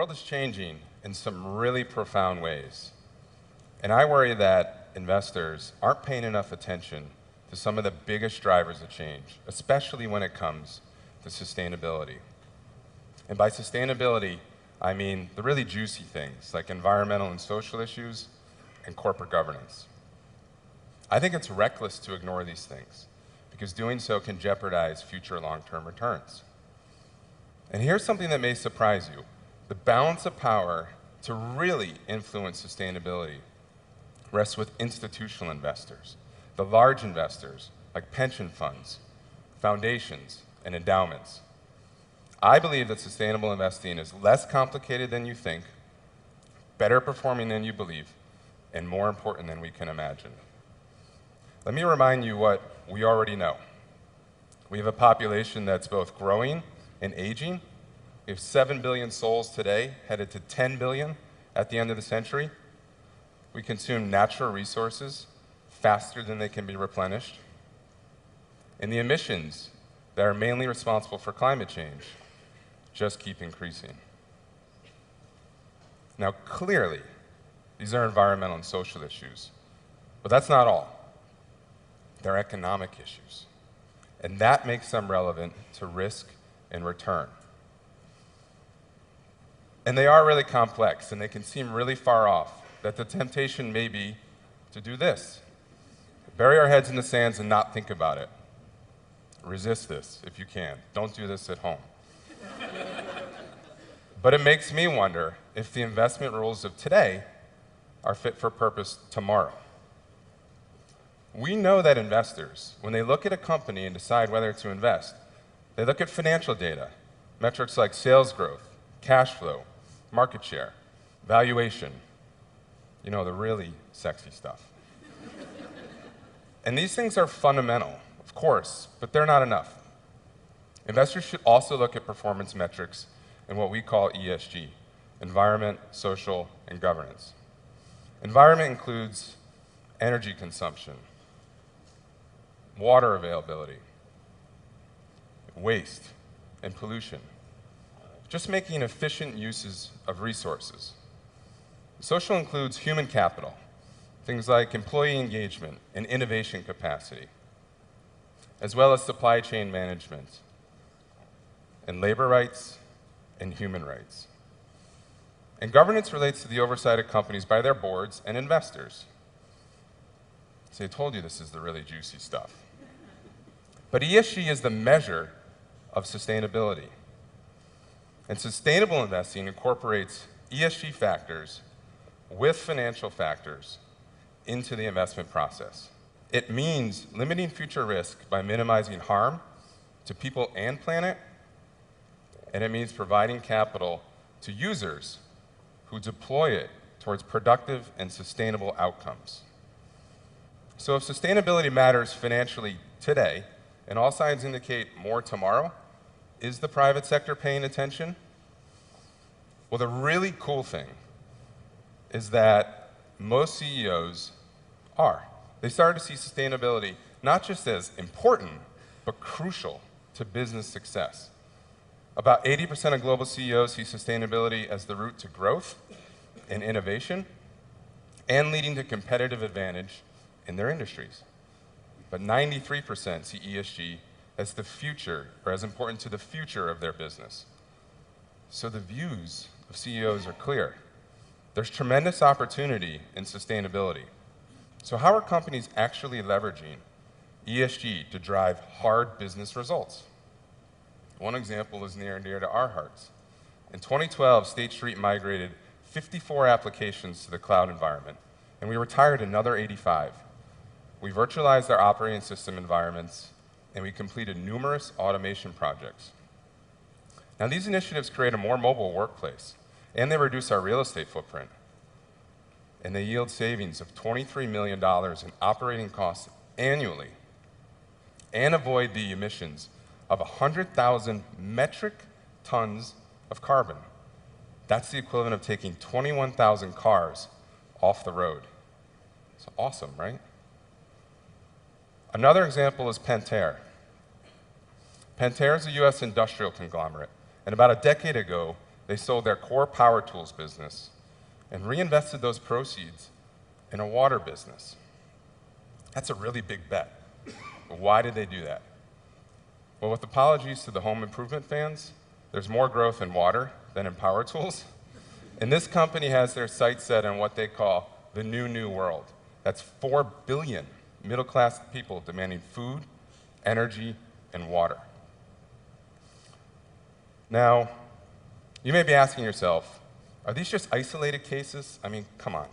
world is changing in some really profound ways. And I worry that investors aren't paying enough attention to some of the biggest drivers of change, especially when it comes to sustainability. And by sustainability, I mean the really juicy things like environmental and social issues and corporate governance. I think it's reckless to ignore these things because doing so can jeopardize future long-term returns. And here's something that may surprise you. The balance of power to really influence sustainability rests with institutional investors, the large investors like pension funds, foundations, and endowments. I believe that sustainable investing is less complicated than you think, better performing than you believe, and more important than we can imagine. Let me remind you what we already know. We have a population that's both growing and aging. We have 7 billion souls today, headed to 10 billion at the end of the century. We consume natural resources faster than they can be replenished. And the emissions that are mainly responsible for climate change just keep increasing. Now, clearly, these are environmental and social issues, but that's not all. They're economic issues, and that makes them relevant to risk and return. And they are really complex, and they can seem really far off, that the temptation may be to do this. Bury our heads in the sands and not think about it. Resist this if you can. Don't do this at home. But it makes me wonder if the investment rules of today are fit for purpose tomorrow. We know that investors, when they look at a company and decide whether to invest, they look at financial data, metrics like sales growth, cash flow, market share, valuation, you know, the really sexy stuff. And these things are fundamental, of course, but they're not enough. Investors should also look at performance metrics in what we call ESG, environment, social, and governance. Environment includes energy consumption, water availability, waste, and pollution. Just making efficient uses of resources. Social includes human capital, things like employee engagement and innovation capacity, as well as supply chain management, and labor rights and human rights. And governance relates to the oversight of companies by their boards and investors. So I told you this is the really juicy stuff. But ESG is the measure of sustainability. And sustainable investing incorporates ESG factors with financial factors into the investment process. It means limiting future risk by minimizing harm to people and planet, and it means providing capital to users who deploy it towards productive and sustainable outcomes. So if sustainability matters financially today, and all signs indicate more tomorrow, is the private sector paying attention? Well, the really cool thing is that most CEOs are. They started to see sustainability not just as important, but crucial to business success. About 80% of global CEOs see sustainability as the route to growth and innovation and leading to competitive advantage in their industries. But 93% see ESG as the future, or as important to the future of their business. So the views of CEOs are clear. There's tremendous opportunity in sustainability. So how are companies actually leveraging ESG to drive hard business results? One example is near and dear to our hearts. In 2012, State Street migrated 54 applications to the cloud environment, and we retired another 85. We virtualized our operating system environments, and we completed numerous automation projects. Now, these initiatives create a more mobile workplace, and they reduce our real estate footprint. And they yield savings of $23 million in operating costs annually, and avoid the emissions of 100,000 metric tons of carbon. That's the equivalent of taking 21,000 cars off the road. It's awesome, right? Another example is Pentair. Pentair is a US industrial conglomerate, and about a decade ago, they sold their core power tools business and reinvested those proceeds in a water business. That's a really big bet. But why did they do that? Well, with apologies to the home improvement fans, there's more growth in water than in power tools. And this company has their sights set on what they call the new world. That's 4 billion middle-class people demanding food, energy, and water. Now, you may be asking yourself, are these just isolated cases? I mean, come on,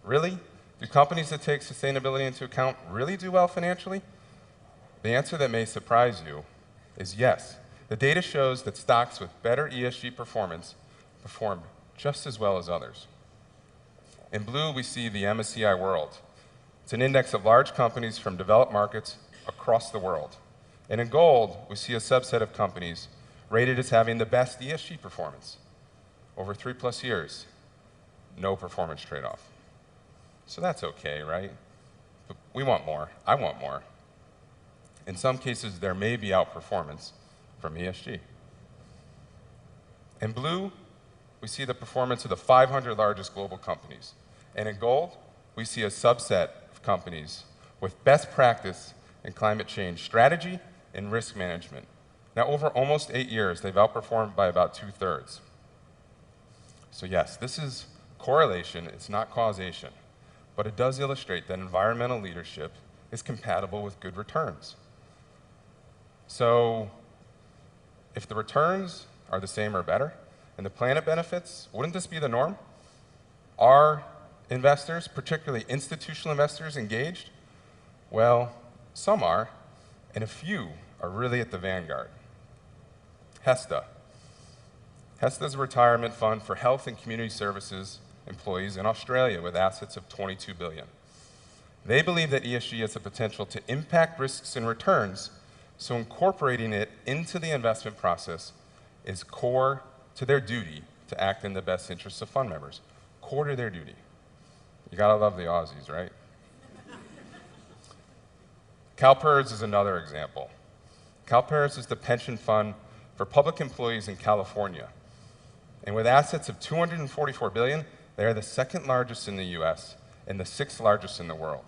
really? Do companies that take sustainability into account really do well financially? The answer that may surprise you is yes. The data shows that stocks with better ESG performance perform just as well as others. In blue, we see the MSCI World. It's an index of large companies from developed markets across the world. And in gold, we see a subset of companies rated as having the best ESG performance. Over 3+ years, no performance trade-off. So that's okay, right? But we want more. I want more. In some cases, there may be outperformance from ESG. In blue, we see the performance of the 500 largest global companies. And in gold, we see a subset of companies with best practice in climate change strategy and risk management. Now, over almost 8 years, they've outperformed by about 2/3. So yes, this is correlation, it's not causation, but it does illustrate that environmental leadership is compatible with good returns. So if the returns are the same or better, and the planet benefits, wouldn't this be the norm? Are investors, particularly institutional investors, engaged? Well, some are, and a few are really at the vanguard. HESTA. HESTA is a retirement fund for health and community services employees in Australia with assets of $22 billion. They believe that ESG has the potential to impact risks and returns, so incorporating it into the investment process is core to their duty to act in the best interests of fund members. Core to their duty. You gotta love the Aussies, right? CalPERS is another example. CalPERS is the pension fund for public employees in California. And with assets of $244 billion, they are the second largest in the US and the 6th largest in the world.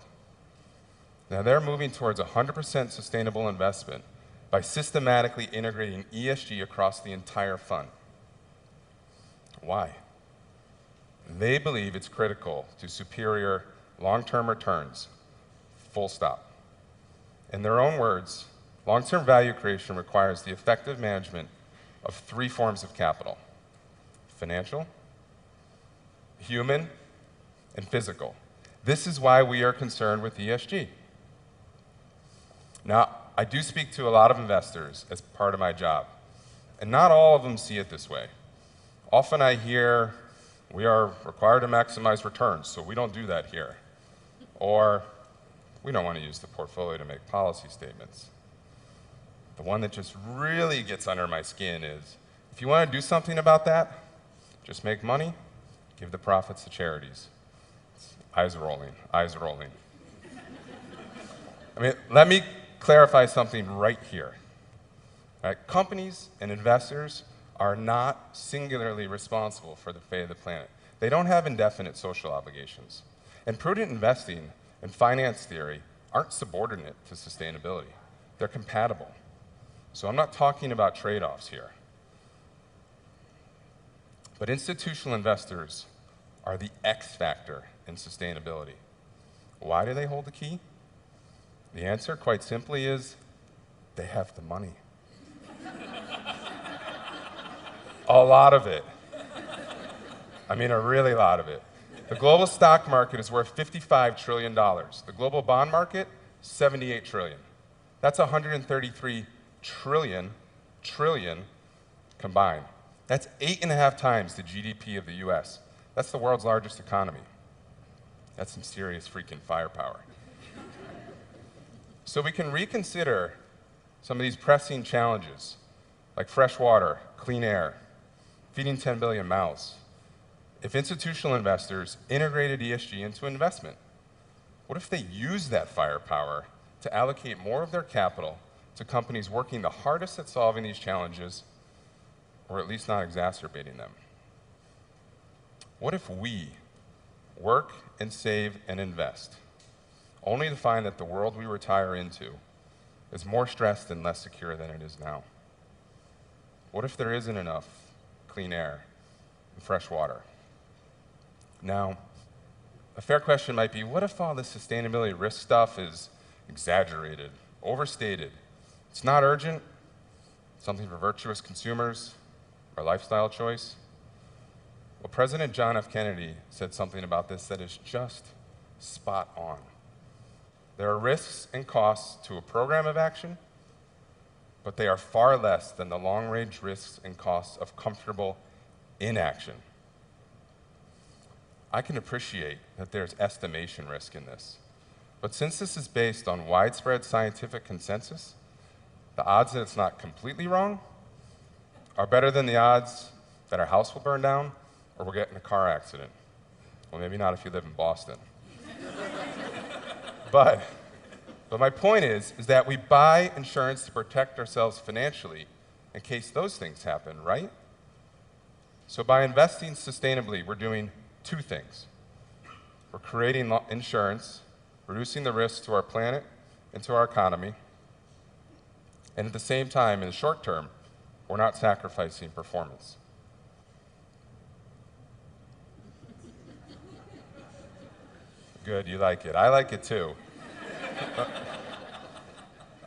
Now they're moving towards 100% sustainable investment by systematically integrating ESG across the entire fund. Why? They believe it's critical to superior long-term returns, full stop. In their own words, long-term value creation requires the effective management of 3 forms of capital: financial, human, and physical. This is why we are concerned with ESG. Now, I do speak to a lot of investors as part of my job, and not all of them see it this way. Often I hear, we are required to maximize returns, so we don't do that here. Or, we don't want to use the portfolio to make policy statements. The one that just really gets under my skin is, if you want to do something about that, just make money, give the profits to charities. Eyes rolling, eyes rolling. I mean, let me clarify something right here. Right? Companies and investors are not singularly responsible for the fate of the planet. They don't have indefinite social obligations. And prudent investing and finance theory aren't subordinate to sustainability. They're compatible. So I'm not talking about trade-offs here. But institutional investors are the X factor in sustainability. Why do they hold the key? The answer, quite simply, is they have the money. A lot of it. I mean, a really lot of it. The global stock market is worth $55 trillion. The global bond market, $78 trillion. That's 133 trillion combined. That's 8.5 times the GDP of the US. That's the world's largest economy. That's some serious freaking firepower. So we can reconsider some of these pressing challenges, like fresh water, clean air, feeding 10 billion mouths, if institutional investors integrated ESG into investment. What if they use that firepower to allocate more of their capital to companies working the hardest at solving these challenges, or at least not exacerbating them? What if we work and save and invest, only to find that the world we retire into is more stressed and less secure than it is now? What if there isn't enough clean air and fresh water? Now, a fair question might be, what if all this sustainability risk stuff is exaggerated, overstated? It's not urgent, something for virtuous consumers, or lifestyle choice? Well, President John F. Kennedy said something about this that is just spot on. There are risks and costs to a program of action, but they are far less than the long-range risks and costs of comfortable inaction. I can appreciate that there's estimation risk in this, but since this is based on widespread scientific consensus, the odds that it's not completely wrong are better than the odds that our house will burn down or we'll get in a car accident. Well, maybe not if you live in Boston. But my point is that we buy insurance to protect ourselves financially in case those things happen, right? So by investing sustainably, we're doing two things. We're creating insurance, reducing the risk to our planet and to our economy, and at the same time, in the short term, we're not sacrificing performance. Good, you like it. I like it too.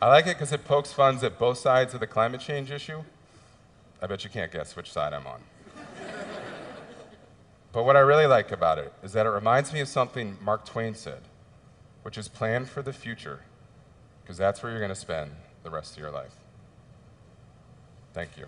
I like it because it pokes fun at both sides of the climate change issue. I bet you can't guess which side I'm on. But what I really like about it is that it reminds me of something Mark Twain said, which is plan for the future, because that's where you're going to spend the rest of your life. Thank you.